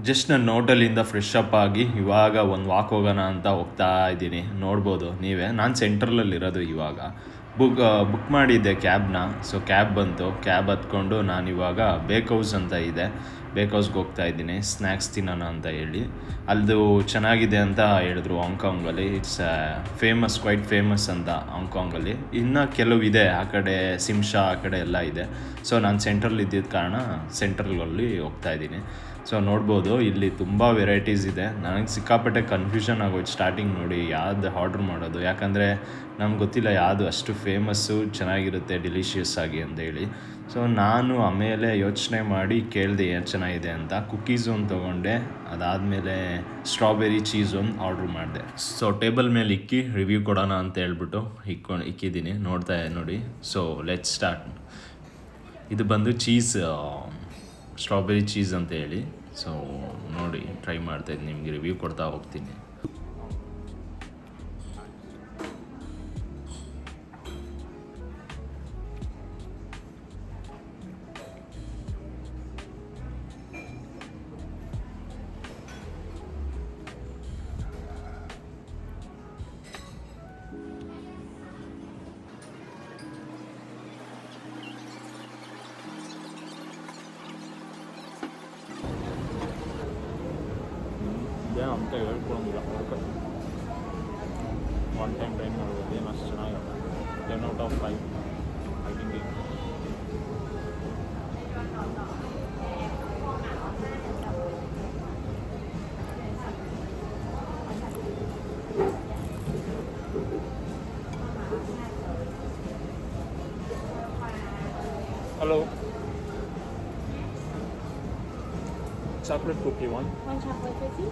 Just ನಾನು ಹೋಟೆಲಿಂದ fresh up ಆಗಿ ಇವಾಗ ಒಂದು ವಾಕ್ ಹೋಗೋಣ ಅಂತ ಹೋಗ್ತಾ ಇದ್ದೀನಿ. ನೋಡ್ಬೋದು ನೀವೇ, ನಾನು ಸೆಂಟ್ರಲಲ್ಲಿರೋದು ಇವಾಗ. ಬುಕ್ ಮಾಡಿದ್ದೆ ಕ್ಯಾಬ್ನ. ಸೊ ಕ್ಯಾಬ್ ಬಂತು, ಕ್ಯಾಬ್ ಹತ್ಕೊಂಡು ನಾನಿವಾಗ ಬೇಕ್ ಹೌಸ್ ಅಂತ ಇದೆ, ಬೇಕ್ ಹೌಸ್ಗೆ ಹೋಗ್ತಾ ಇದ್ದೀನಿ ಸ್ನ್ಯಾಕ್ಸ್ ತಿನ್ನೋಣ ಅಂತ ಹೇಳಿ. ಅದು ಚೆನ್ನಾಗಿದೆ ಅಂತ ಹೇಳಿದ್ರು ಹಾಂಗ್ಕಾಂಗಲ್ಲಿ. ಇಟ್ಸ್ ಫೇಮಸ್, ಕ್ವೈಟ್ ಫೇಮಸ್ ಅಂತ ಹಾಂಗ್ಕಾಂಗಲ್ಲಿ. ಇನ್ನು ಕೆಲವು ಇದೆ ಆ ಕಡೆ, ಸಿಮ್ಷಾ ಆ ಕಡೆ ಎಲ್ಲ ಇದೆ. ಸೊ ನಾನು ಸೆಂಟ್ರಲ್ ಇದ್ದಿದ್ದ ಕಾರಣ ಸೆಂಟ್ರಲಲ್ಲಿ ಹೋಗ್ತಾ ಇದ್ದೀನಿ. ಸೊ ನೋಡ್ಬೋದು ಇಲ್ಲಿ ತುಂಬ ವೆರೈಟೀಸ್ ಇದೆ. ನನಗೆ ಸಿಕ್ಕಾಪಟ್ಟೆ ಕನ್ಫ್ಯೂಷನ್ ಆಗೋಯ್ತು ಸ್ಟಾರ್ಟಿಂಗ್ ನೋಡಿ ಯಾವ್ದು ಆರ್ಡ್ರ್ ಮಾಡೋದು, ಯಾಕಂದರೆ ನಮ್ಗೆ ಗೊತ್ತಿಲ್ಲ ಯಾವುದು ಅಷ್ಟು ಫೇಮಸ್ಸು ಚೆನ್ನಾಗಿರುತ್ತೆ ಡೆಲಿಷಿಯಸ್ ಆಗಿ ಅಂತ ಹೇಳಿ. ಸೊ ನಾನು ಆಮೇಲೆ ಯೋಚನೆ ಮಾಡಿ ಕೇಳಿದೆ ಏನು ಚೆನ್ನಾಗಿದೆ ಅಂತ. ಕುಕ್ಕೀಸ್ ಒಂದು ತೊಗೊಂಡೆ, ಅದಾದಮೇಲೆ ಸ್ಟ್ರಾಬೆರಿ ಚೀಸ್ ಒಂದು ಆರ್ಡ್ರ್ ಮಾಡಿದೆ. ಸೊ ಟೇಬಲ್ ಮೇಲೆ ಇಕ್ಕಿ ರಿವ್ಯೂ ಕೊಡೋಣ ಅಂತ ಹೇಳ್ಬಿಟ್ಟು ಇಕ್ಕಿದ್ದೀನಿ, ನೋಡ್ತಾ ನೋಡಿ. So let's start. ಇದು ಬಂದು ಚೀಸ್, ಸ್ಟ್ರಾಬೆರಿ ಚೀಸ್ ಅಂತ ಹೇಳಿ. ಸೊ ನೋಡಿ ಟ್ರೈ ಮಾಡ್ತಾಯಿದ್ದೀನಿ, ನಿಮಗೆ ರಿವ್ಯೂ ಕೊಡ್ತಾ ಹೋಗ್ತೀನಿ. ಅಂತ ಹೇಳ್ಕೊಳಂಗಿಲ್ಲ, ಒನ್ ಟೈಮ್ ಟ್ರೈ ಮಾಡ್ಬೋದು. ಏನು ಅಷ್ಟು ಚೆನ್ನಾಗಿಲ್ಲ. 10 out of 5 I think. Hello, chocolate Kuki one chocolate Kuki.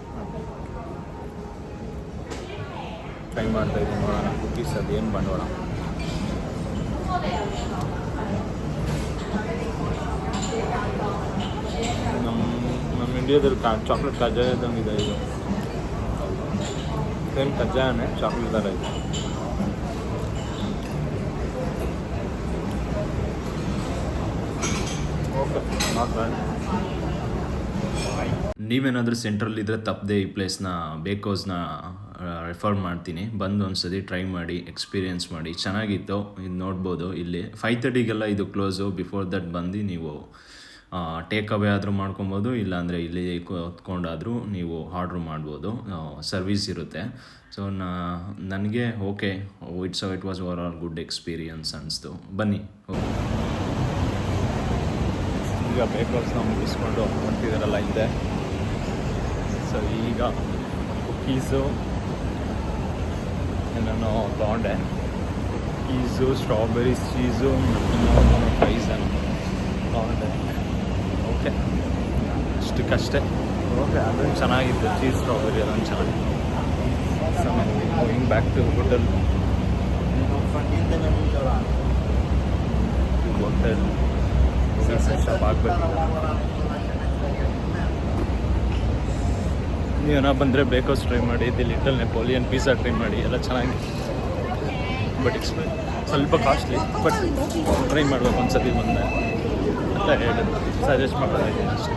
Try ಮಾಡ್ತಾ ಇದ್ದೀನಿ, ನೋಡೋಣ ಕುಕೀಸ್ ಅದೇನು ಬಂಡವಾಳ. ನಮ್ಮ ಇಂಡಿಯಾದಲ್ಲಿ ಚಾಕ್ಲೇಟ್ ಕಜ್ಜಾಯ ಇದ್ದಂಗೆ ಇದೆ. ಇದು ಸೇಮ್ ಕಜ್ಜಾಯನೇ, ಚಾಕ್ಲೇಟ್ ಥರ ಇದೆ. Okay, not bad. ನೀವೇನಾದರೂ ಸೆಂಟ್ರಲ್ಲಿದ್ದರೆ ತಪ್ಪದೆ ಈ ಪ್ಲೇಸ್ನ, ಬೇಕ್ ಹೌಸ್ನ ರೆಫರ್ ಮಾಡ್ತೀನಿ. ಬಂದು ಒಂದ್ಸತಿ ಟ್ರೈ ಮಾಡಿ, ಎಕ್ಸ್ಪೀರಿಯೆನ್ಸ್ ಮಾಡಿ, ಚೆನ್ನಾಗಿತ್ತು. ಇದು ನೋಡ್ಬೋದು ಇಲ್ಲಿ 5:30ಗೆಲ್ಲ ಇದು ಕ್ಲೋಸು. ಬಿಫೋರ್ ದಟ್ ಬಂದು ನೀವು ಟೇಕ್ ಅವೇ ಆದರೂ ಮಾಡ್ಕೊಬೋದು, ಇಲ್ಲಾಂದರೆ ಇಲ್ಲಿ ಹೊತ್ಕೊಂಡಾದರೂ ನೀವು ಆರ್ಡ್ರ್ ಮಾಡ್ಬೋದು, ಸರ್ವಿಸ್ ಇರುತ್ತೆ. ಸೊ ನನಗೆ okay, it was over all good experience ಅನಿಸ್ತು. ಬನ್ನಿ ಓಕೆ. ಈಗ ಬೇಕ್ ಹೌಸ್ನ ಮುಗಿಸ್ಕೊಂಡು ಹೊಂಟಿದಾರಲ್ಲ ಇದೆ. ಸೊ ಈಗ ಕುಕ್ಕೀಸು ಏನೋ ತೊಗೊಂಡೆ, ಕುಕ್ಕೀಸು, ಸ್ಟ್ರಾಬೆರಿ ಚೀಸು ಮತ್ತು ಪ್ರೈಸನ್ನು ತೊಗೊಂಡೆ. ಓಕೆ, ಅಷ್ಟಕ್ಕಷ್ಟೇ. ಓಕೆ, ಅದೊಂದು ಚೆನ್ನಾಗಿತ್ತು, ಚೀಸ್ ಸ್ಟ್ರಾಬೆರಿ ಅದೊಂದು ಚೆನ್ನಾಗಿತ್ತು. So going back to hotel. Hotel shop ಆಗಬೇಕು. ನೀವೇನೋ ಬಂದರೆ ಬೇಕ್ ಹೌಸ್ ಟ್ರೈ ಮಾಡಿ, ಇದು ಲಿಟಲ್ ನೆಪೋಲಿಯನ್ ಪಿಜ್ಜಾ ಟ್ರೈ ಮಾಡಿ, ಎಲ್ಲ ಚೆನ್ನಾಗಿ. ಬಟ್ ಸ್ವಲ್ಪ ಕಾಸ್ಟ್ಲಿ, ಬಟ್ ಟ್ರೈ ಮಾಡ್ಬೇಕು ಒಂದ್ಸತಿ ಬಂದೆ ಅಂತ ಹೇಳಿ ಸಜೆಸ್ಟ್ ಮಾಡ್ತಾ ಇದ್ದೀನಿ ಅಷ್ಟೇ.